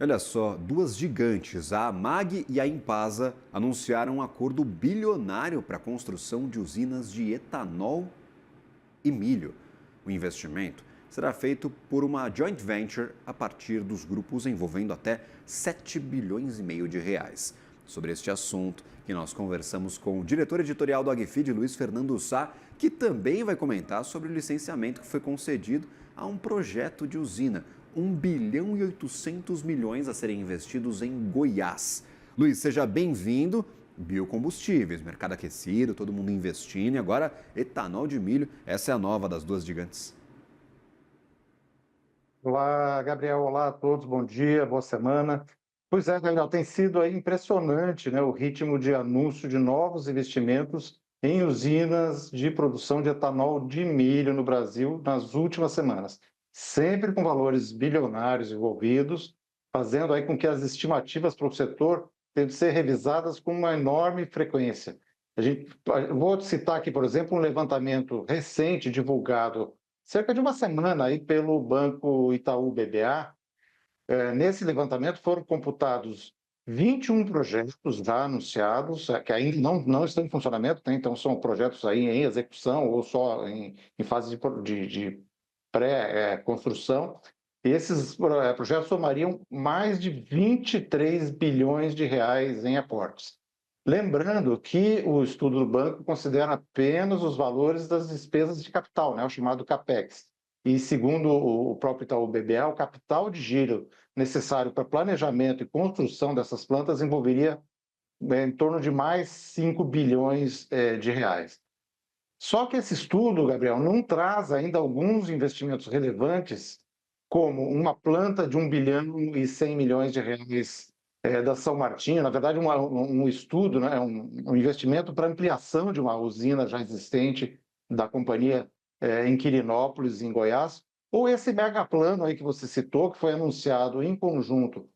Olha só, duas gigantes, a AMAG e a Impasa, anunciaram um acordo bilionário para a construção de usinas de etanol e milho. O investimento será feito por uma joint venture a partir dos grupos envolvendo até 7 bilhões e meio de reais. Sobre este assunto, que nós conversamos com o diretor editorial do Agfeed, Luiz Fernando Sá, que também vai comentar sobre o licenciamento que foi concedido a um projeto de usina, 1 bilhão e 800 milhões a serem investidos em Goiás. Luiz, seja bem-vindo. Biocombustíveis, mercado aquecido, todo mundo investindo e agora etanol de milho, essa é a nova das duas gigantes. Olá, Gabriel. Olá a todos. Bom dia, boa semana. Pois é, Gabriel, tem sido aí impressionante, né, o ritmo de anúncio de novos investimentos em usinas de produção de etanol de milho no Brasil nas últimas semanas, sempre com valores bilionários envolvidos, fazendo aí com que as estimativas para o setor tenham de ser revisadas com uma enorme frequência. Vou citar aqui, por exemplo, um levantamento recente divulgado cerca de uma semana aí pelo Banco Itaú BBA. Nesse levantamento foram computados 21 projetos já anunciados, que ainda não estão em funcionamento, né? Então são projetos aí em execução ou só em fase de pré-construção. Esses projetos somariam mais de 23 bilhões de reais em aportes. Lembrando que o estudo do banco considera apenas os valores das despesas de capital, né, o chamado CAPEX. E, segundo o próprio Itaú BBA, o capital de giro necessário para planejamento e construção dessas plantas envolveria em torno de mais 5 bilhões de reais. Só que esse estudo, Gabriel, não traz ainda alguns investimentos relevantes, como uma planta de 1 bilhão e 100 milhões de reais da São Martinho, na verdade, um estudo, né, um investimento para ampliação de uma usina já existente da companhia em Quirinópolis, em Goiás, ou esse megaplano aí que você citou, que foi anunciado em conjunto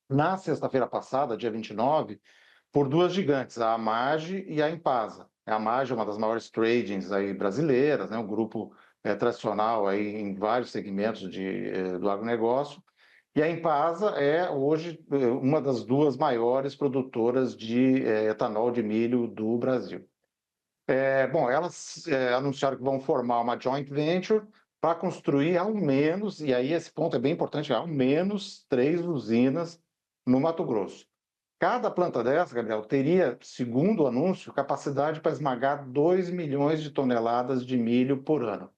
na sexta-feira passada, dia 29, por duas gigantes, a Amage e a Impasa. A Amage é uma das maiores tradings aí brasileiras, né, um grupo tradicional aí em vários segmentos do agronegócio, e a Impasa é hoje uma das duas maiores produtoras de etanol de milho do Brasil. Bom, elas anunciaram que vão formar uma joint venture para construir ao menos, e aí esse ponto é bem importante, ao menos 3 usinas no Mato Grosso. Cada planta dessa, Gabriel, teria, segundo o anúncio, capacidade para esmagar 2 milhões de toneladas de milho por ano.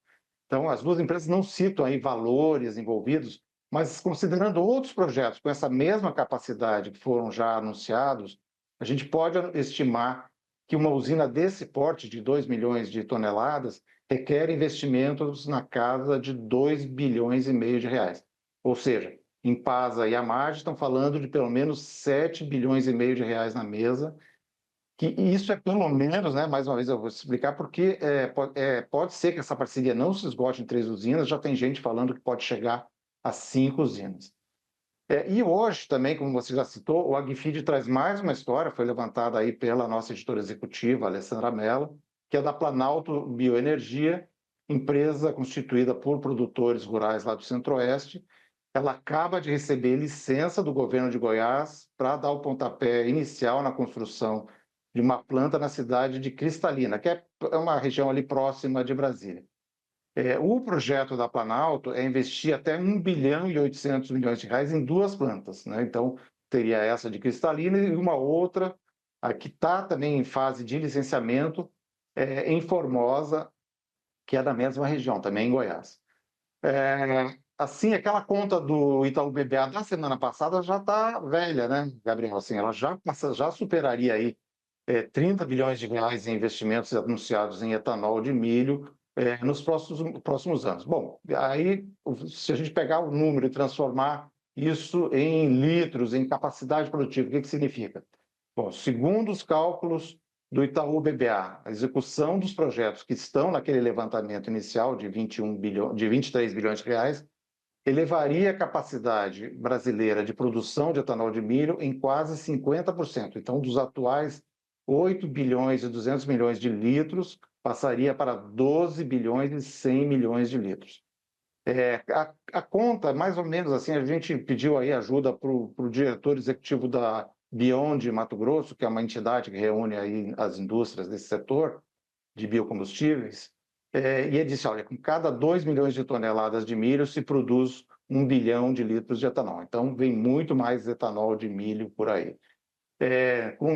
Então, as duas empresas não citam aí valores envolvidos, mas considerando outros projetos com essa mesma capacidade que foram já anunciados, a gente pode estimar que uma usina desse porte, de 2 milhões de toneladas, requer investimentos na casa de 2 bilhões e meio de reais. Ou seja, Impasa e Amage estão falando de pelo menos 7 bilhões e meio de reais na mesa, que isso é pelo menos, né, mais uma vez eu vou explicar, porque pode ser que essa parceria não se esgote em 3 usinas, já tem gente falando que pode chegar a 5 usinas. E hoje também, como você já citou, o Agfeed traz mais uma história, foi levantada aí pela nossa editora executiva, Alessandra Mello, que é da Planalto Bioenergia, empresa constituída por produtores rurais lá do Centro-Oeste. Ela acaba de receber licença do governo de Goiás para dar o pontapé inicial na construção de uma planta na cidade de Cristalina, que é uma região ali próxima de Brasília. O projeto da Planalto é investir até 1 bilhão e 800 milhões de reais em duas plantas, né? Então, teria essa de Cristalina e uma outra que está também em fase de licenciamento em Formosa, que é da mesma região, também em Goiás. Assim, aquela conta do Itaú BBA da semana passada já está velha, né, Gabriel? Assim, ela já superaria aí 30 bilhões de reais em investimentos anunciados em etanol de milho nos próximos anos. Bom, aí, se a gente pegar o número e transformar isso em litros, em capacidade produtiva, o que significa? Bom, segundo os cálculos do Itaú BBA, a execução dos projetos que estão naquele levantamento inicial de 23 bilhões de reais elevaria a capacidade brasileira de produção de etanol de milho em quase 50%. Então, dos atuais 8 bilhões e 200 milhões de litros, passaria para 12 bilhões e 100 milhões de litros. A conta, mais ou menos assim, a gente pediu aí ajuda para o diretor executivo da Beyond Mato Grosso, que é uma entidade que reúne aí as indústrias desse setor de biocombustíveis, e ele disse, olha, com cada 2 milhões de toneladas de milho se produz 1 bilhão de litros de etanol. Então, vem muito mais etanol de milho por aí.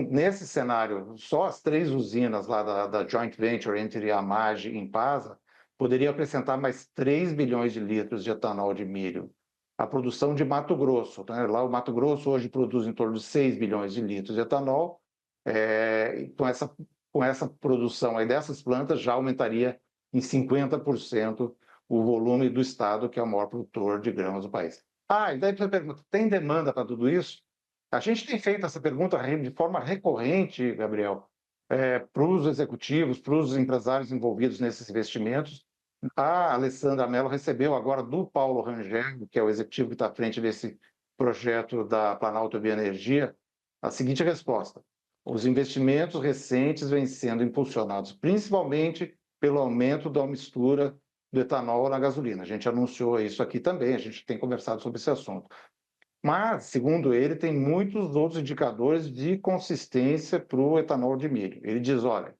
Nesse cenário, só as 3 usinas lá da joint venture entre a MAGE e Impasa poderiam acrescentar mais 3 bilhões de litros de etanol de milho. A produção de Mato Grosso, né? Lá o Mato Grosso hoje produz em torno de 6 bilhões de litros de etanol, e com essa produção aí dessas plantas já aumentaria em 50% o volume do estado, que é o maior produtor de grãos do país. E daí você pergunta, tem demanda para tudo isso? A gente tem feito essa pergunta de forma recorrente, Gabriel, para os executivos, para os empresários envolvidos nesses investimentos. A Alessandra Mello recebeu agora do Paulo Rangel, que é o executivo que está à frente desse projeto da Planalto Bioenergia, a seguinte resposta: os investimentos recentes vêm sendo impulsionados principalmente pelo aumento da mistura do etanol na gasolina. A gente anunciou isso aqui também, a gente tem conversado sobre esse assunto. Mas, segundo ele, tem muitos outros indicadores de consistência para o etanol de milho. Ele diz, olha,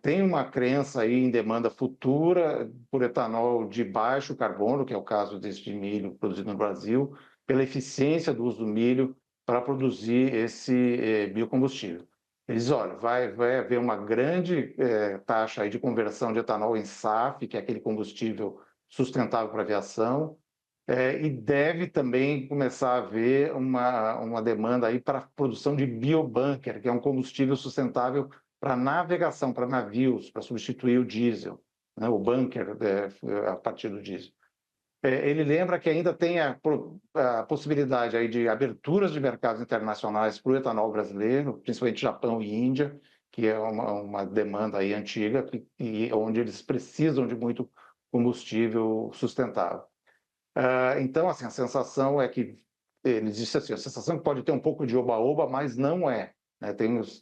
tem uma crença aí em demanda futura por etanol de baixo carbono, que é o caso deste milho produzido no Brasil, pela eficiência do uso do milho para produzir esse biocombustível. Ele diz, olha, vai haver uma grande taxa aí de conversão de etanol em SAF, que é aquele combustível sustentável para a aviação, e deve também começar a haver uma demanda aí para a produção de biobunker, que é um combustível sustentável para navegação, para navios, para substituir o diesel, né, o bunker a partir do diesel. Ele lembra que ainda tem a possibilidade aí de aberturas de mercados internacionais para o etanol brasileiro, principalmente Japão e Índia, que é uma demanda aí antiga, onde eles precisam de muito combustível sustentável. Então, assim, a sensação é que, ele disse assim, a sensação é que pode ter um pouco de oba-oba, mas não é. Né?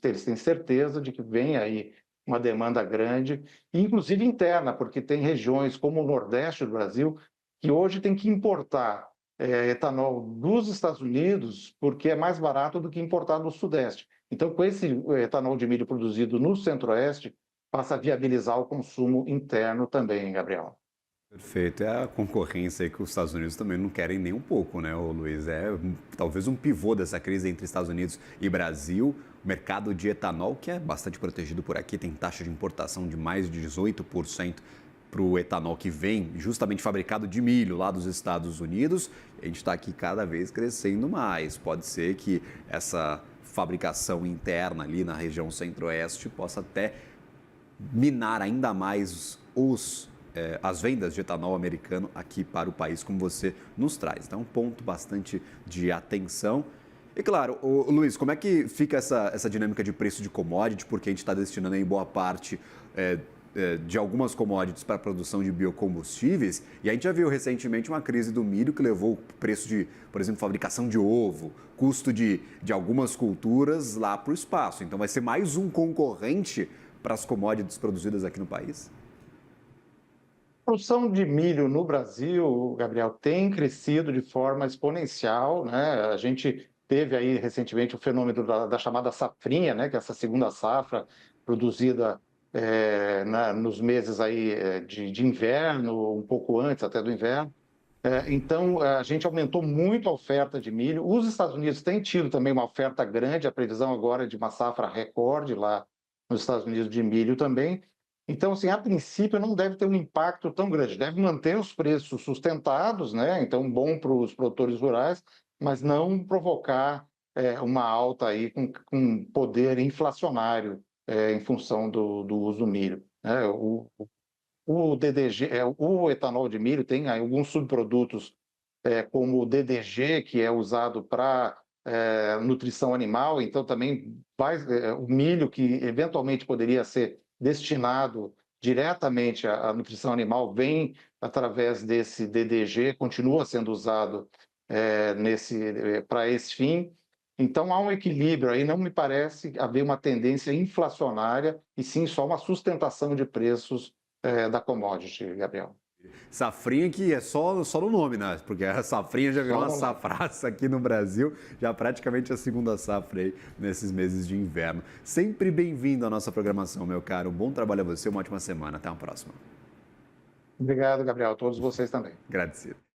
Eles têm certeza de que vem aí uma demanda grande, inclusive interna, porque tem regiões como o Nordeste do Brasil, que hoje tem que importar etanol dos Estados Unidos, porque é mais barato do que importar do Sudeste. Então, com esse etanol de milho produzido no Centro-Oeste, passa a viabilizar o consumo interno também, Gabriel. Perfeito. É a concorrência aí que os Estados Unidos também não querem nem um pouco, né, Luiz? Talvez um pivô dessa crise entre Estados Unidos e Brasil. O mercado de etanol, que é bastante protegido por aqui, tem taxa de importação de mais de 18% para o etanol que vem justamente fabricado de milho lá dos Estados Unidos. A gente está aqui cada vez crescendo mais. Pode ser que essa fabricação interna ali na região centro-oeste possa até minar ainda mais as vendas de etanol americano aqui para o país, como você nos traz. Então, é um ponto bastante de atenção. E claro, Luiz, como é que fica essa dinâmica de preço de commodity? Porque a gente está destinando aí boa parte de algumas commodities para a produção de biocombustíveis. E a gente já viu recentemente uma crise do milho que levou o preço de, por exemplo, fabricação de ovo, custo de algumas culturas lá para o espaço. Então, vai ser mais um concorrente para as commodities produzidas aqui no país? A produção de milho no Brasil, Gabriel, tem crescido de forma exponencial, né? A gente teve aí recentemente o fenômeno da chamada safrinha, né? Que é essa segunda safra produzida nos meses aí de inverno, um pouco antes até do inverno. Então, a gente aumentou muito a oferta de milho. Os Estados Unidos têm tido também uma oferta grande, a previsão agora é de uma safra recorde lá nos Estados Unidos de milho também. Então, assim, a princípio não deve ter um impacto tão grande, deve manter os preços sustentados, né? Então, bom para os produtores rurais, mas não provocar uma alta aí com poder inflacionário em função do uso do milho. Né? O DDG, o etanol de milho tem alguns subprodutos, como o DDG, que é usado para nutrição animal, então também o milho que eventualmente poderia ser destinado diretamente à nutrição animal vem através desse DDG, continua sendo usado para esse fim. Então há um equilíbrio aí, não me parece haver uma tendência inflacionária, e sim só uma sustentação de preços da commodity, Gabriel. Safrinha que é só no nome, né? Porque a safrinha já virou uma Só no nome. safraça aqui no Brasil, já praticamente a segunda safra aí nesses meses de inverno. Sempre bem-vindo à nossa programação, meu caro. Bom trabalho a você, uma ótima semana. Até a próxima. Obrigado, Gabriel. A todos vocês também. Agradecido.